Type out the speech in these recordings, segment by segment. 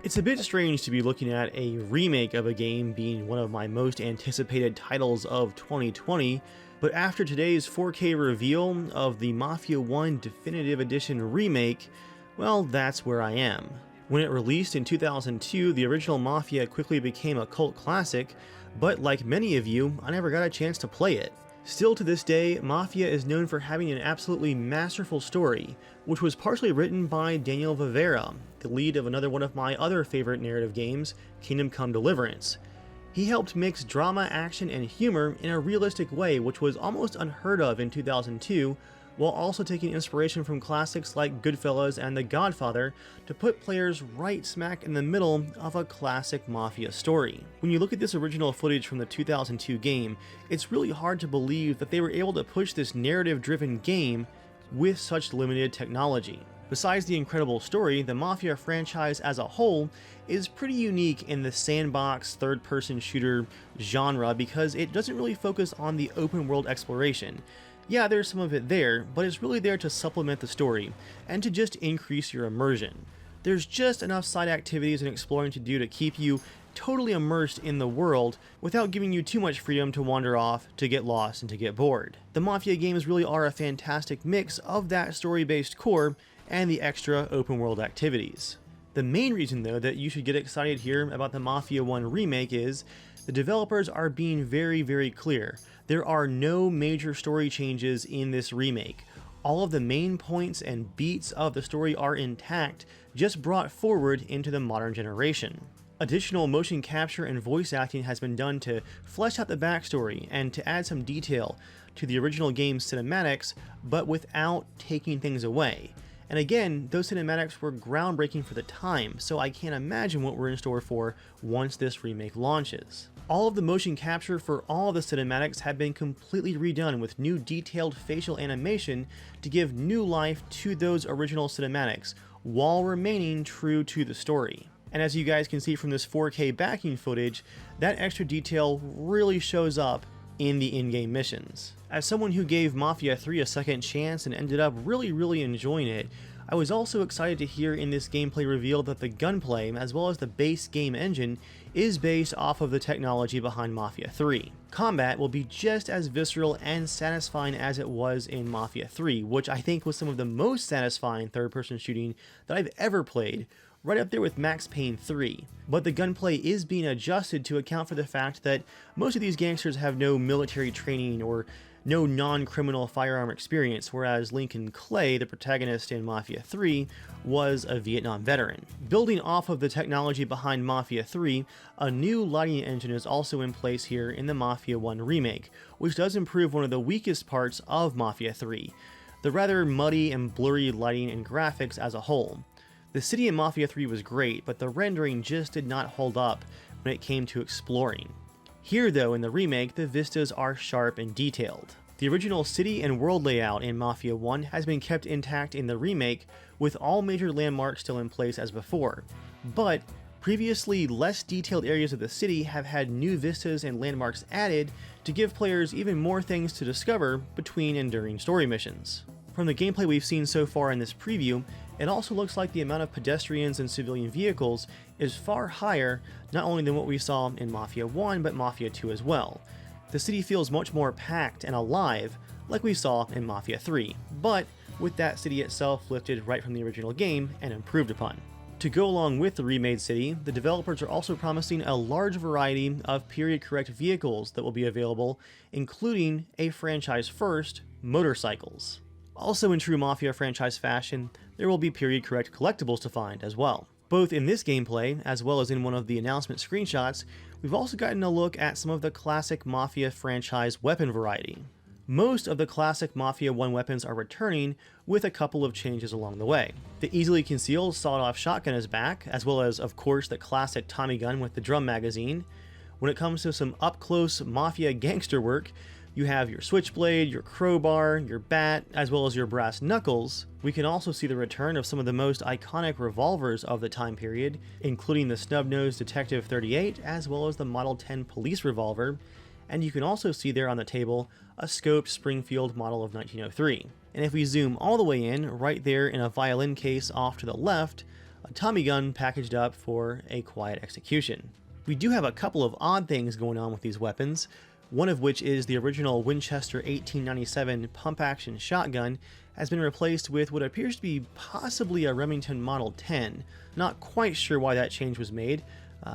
It's a bit strange to be looking at a remake of a game being one of my most anticipated titles of 2020, but after today's 4K reveal of the Mafia 1 Definitive Edition remake, well, that's where I am. When it released in 2002, the original Mafia quickly became a cult classic, but like many of you, I never got a chance to play it. Still to this day, Mafia is known for having an absolutely masterful story, which was partially written by Daniel Vivera, the lead of another one of my other favorite narrative games, Kingdom Come: Deliverance. He helped mix drama, action, and humor in a realistic way, which was almost unheard of in 2002, while also taking inspiration from classics like Goodfellas and The Godfather to put players right smack in the middle of a classic Mafia story. When you look at this original footage from the 2002 game, it's really hard to believe that they were able to push this narrative-driven game with such limited technology. Besides the incredible story, the Mafia franchise as a whole is pretty unique in the sandbox third-person shooter genre because it doesn't really focus on the open-world exploration. Yeah, there's some of it there, but it's really there to supplement the story, and to just increase your immersion. There's just enough side activities and exploring to do to keep you totally immersed in the world without giving you too much freedom to wander off, to get lost, and to get bored. The Mafia games really are a fantastic mix of that story-based core and the extra open-world activities. The main reason though that you should get excited here about the Mafia 1 remake is the developers are being very clear. There are no major story changes in this remake. All of the main points and beats of the story are intact, just brought forward into the modern generation. Additional motion capture and voice acting has been done to flesh out the backstory and to add some detail to the original game's cinematics, but without taking things away. And again, those cinematics were groundbreaking for the time, so I can't imagine what we're in store for once this remake launches. All of the motion capture for all of the cinematics have been completely redone with new detailed facial animation to give new life to those original cinematics, while remaining true to the story. And as you guys can see from this 4K backing footage, that extra detail really shows up in the in-game missions. As someone who gave Mafia 3 a second chance and ended up really enjoying it, I was also excited to hear in this gameplay reveal that the gunplay, as well as the base game engine, is based off of the technology behind Mafia 3. Combat will be just as visceral and satisfying as it was in Mafia 3, which I think was some of the most satisfying third-person shooting that I've ever played, right up there with Max Payne 3. But the gunplay is being adjusted to account for the fact that most of these gangsters have no military training or no non-criminal firearm experience, whereas Lincoln Clay, the protagonist in Mafia 3, was a Vietnam veteran. Building off of the technology behind Mafia 3, a new lighting engine is also in place here in the Mafia 1 remake, which does improve one of the weakest parts of Mafia 3, the rather muddy and blurry lighting and graphics as a whole. The city in Mafia 3 was great, but the rendering just did not hold up when it came to exploring. Here though, in the remake, the vistas are sharp and detailed. The original city and world layout in Mafia 1 has been kept intact in the remake, with all major landmarks still in place as before, but previously less detailed areas of the city have had new vistas and landmarks added to give players even more things to discover between and during story missions. From the gameplay we've seen so far in this preview, it also looks like the amount of pedestrians and civilian vehicles is far higher, not only than what we saw in Mafia 1, but Mafia 2 as well. The city feels much more packed and alive, like we saw in Mafia 3, but with that city itself lifted right from the original game and improved upon. To go along with the remade city, the developers are also promising a large variety of period-correct vehicles that will be available, including a franchise-first, motorcycles. Also in true Mafia franchise fashion, there will be period-correct collectibles to find as well. Both in this gameplay, as well as in one of the announcement screenshots, we've also gotten a look at some of the classic Mafia franchise weapon variety. Most of the classic Mafia 1 weapons are returning, with a couple of changes along the way. The easily concealed sawed-off shotgun is back, as well as, of course, the classic Tommy gun with the drum magazine. When it comes to some up-close Mafia gangster work, you have your switchblade, your crowbar, your bat, as well as your brass knuckles. We can also see the return of some of the most iconic revolvers of the time period, including the snub-nosed Detective 38, as well as the Model 10 police revolver, and you can also see there on the table a scoped Springfield model of 1903. And if we zoom all the way in, right there in a violin case off to the left, a Tommy gun packaged up for a quiet execution. We do have a couple of odd things going on with these weapons, one of which is the original Winchester 1897 pump-action shotgun has been replaced with what appears to be possibly a Remington Model 10. Not quite sure why that change was made,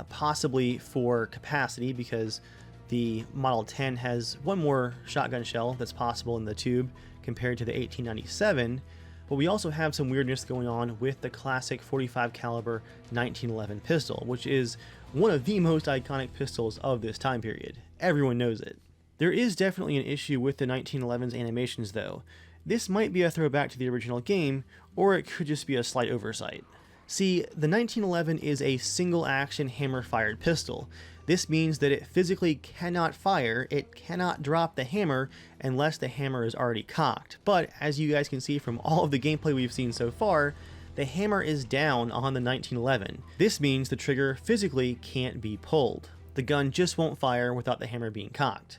possibly for capacity because the Model 10 has one more shotgun shell that's possible in the tube compared to the 1897, but we also have some weirdness going on with the classic 45 caliber 1911 pistol, which is one of the most iconic pistols of this time period. Everyone knows it. There is definitely an issue with the 1911's animations though. This might be a throwback to the original game, or it could just be a slight oversight. See, the 1911 is a single action hammer fired pistol. This means that it physically cannot fire, it cannot drop the hammer unless the hammer is already cocked. But as you guys can see from all of the gameplay we've seen so far, the hammer is down on the 1911. This means the trigger physically can't be pulled. The gun just won't fire without the hammer being cocked.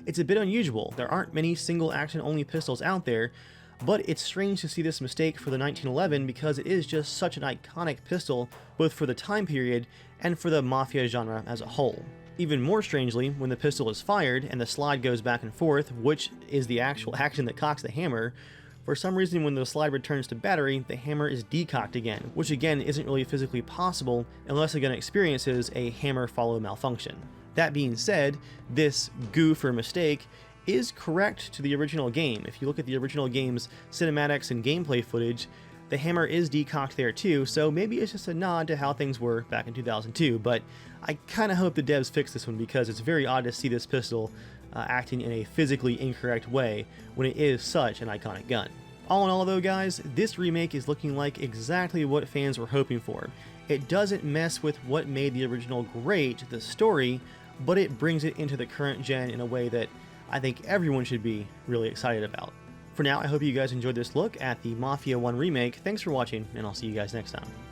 It's a bit unusual, there aren't many single action only pistols out there, but it's strange to see this mistake for the 1911 because it is just such an iconic pistol both for the time period and for the Mafia genre as a whole. Even more strangely, when the pistol is fired and the slide goes back and forth, which is the actual action that cocks the hammer, for some reason when the slide returns to battery, the hammer is decocked again, which again isn't really physically possible unless the gun experiences a hammer follow malfunction. That being said, this goof or mistake is correct to the original game. If you look at the original game's cinematics and gameplay footage, the hammer is decocked there too, so maybe it's just a nod to how things were back in 2002, but I kinda hope the devs fix this one because it's very odd to see this pistol acting in a physically incorrect way when it is such an iconic gun. All in all though guys, this remake is looking like exactly what fans were hoping for. It doesn't mess with what made the original great, the story, but it brings it into the current gen in a way that I think everyone should be really excited about. For now, I hope you guys enjoyed this look at the Mafia 1 remake. Thanks for watching, and I'll see you guys next time.